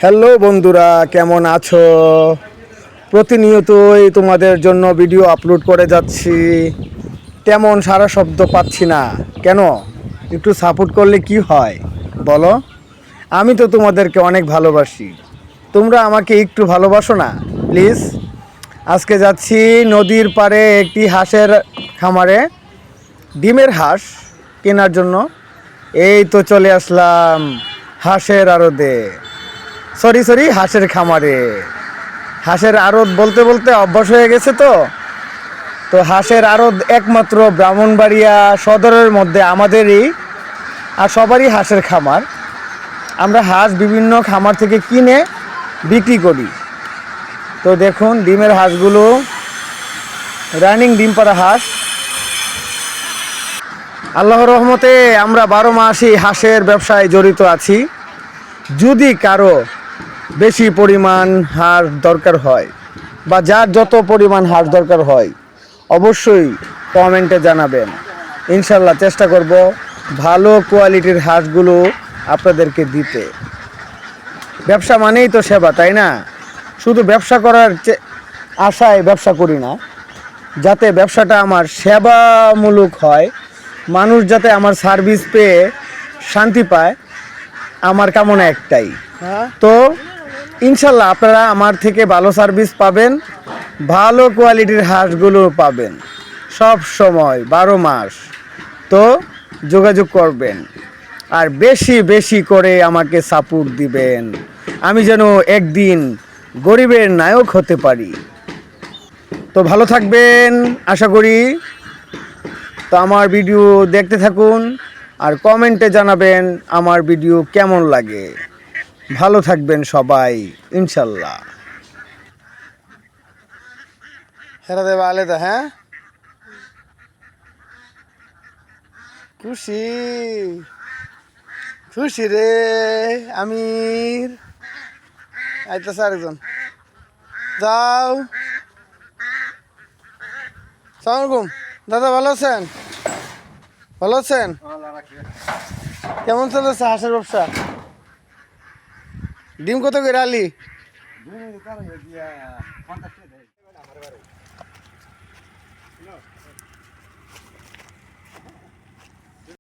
Hello বন্ধুরা, কেমন আছো? প্রতিনিয়তই তোমাদের জন্য ভিডিও আপলোড করে যাচ্ছি, তেমন সারা শব্দ পাচ্ছি না কেন? একটু সাপোর্ট করলে কি হয় বলো? আমি তো তোমাদেরকে অনেক ভালোবাসি, তোমরা আমাকে একটু ভালোবাসো না প্লিজ? আজকে যাচ্ছি নদীর পাড়ে একটি হাঁসের খামারে, ডিমের হাঁস কেনার জন্য। এই তো চলে আসলাম হাঁসের আড়তে, সরি হাঁসের খামারে। হাঁসের আড়ত বলতে বলতে অভ্যাস হয়ে গেছে। তো তো হাঁসের আড়ত একমাত্র ব্রাহ্মণবাড়িয়া সদরের মধ্যে আমাদেরই, আর সবারই হাঁসের খামার। আমরা হাঁস বিভিন্ন খামার থেকে কিনে বিক্রি করি। তো দেখুন ডিমের হাঁসগুলো, রানিং ডিম পাড়া হাঁস। আল্লাহর রহমতে আমরা 12 মাসই হাঁসের ব্যবসায় জড়িত আছি। যদি কারো বেশি পরিমাণ হাঁস দরকার হয় বা যার যত পরিমাণ হাঁস দরকার হয় অবশ্যই কমেন্টে জানাবেন। ইনশাল্লাহ চেষ্টা করব ভালো কোয়ালিটির হাঁসগুলো আপনাদেরকে দিতে। ব্যবসা মানেই তো সেবা, তাই না? শুধু ব্যবসা করার আশায় ব্যবসা করি না, যাতে ব্যবসাটা আমার সেবামূলক হয়, মানুষ যাতে আমার সার্ভিস পেয়ে শান্তি পায়, আমার কামনা একটাই। তো ইনশাল্লাহ আপনারা আমার থেকে ভালো সার্ভিস পাবেন, ভালো কোয়ালিটির হাঁসগুলো পাবেন সব সময় 12 মাস। তো যোগাযোগ করবেন আর বেশি বেশি করে আমাকে সাপোর্ট দিবেন, আমি যেন একদিন গরিবের নায়ক হতে পারি। তো ভালো থাকবেন আশা করি। তো আমার ভিডিও দেখতে থাকুন আর কমেন্টে জানাবেন আমার ভিডিও কেমন লাগে। ভালো থাকবেন সবাই ইনশাল্লাহ। হেরা দেবা আলেদা, হ্যাঁ খুশি খুশি রে আমির। আইতেছে আরেকজন, যাও। সালাম আলাইকুম দাদা, ভালো আছেন? ভালো আছেন? কেমন চলেছে হাঁসের ব্যবসা? ডিম কত করে আলি?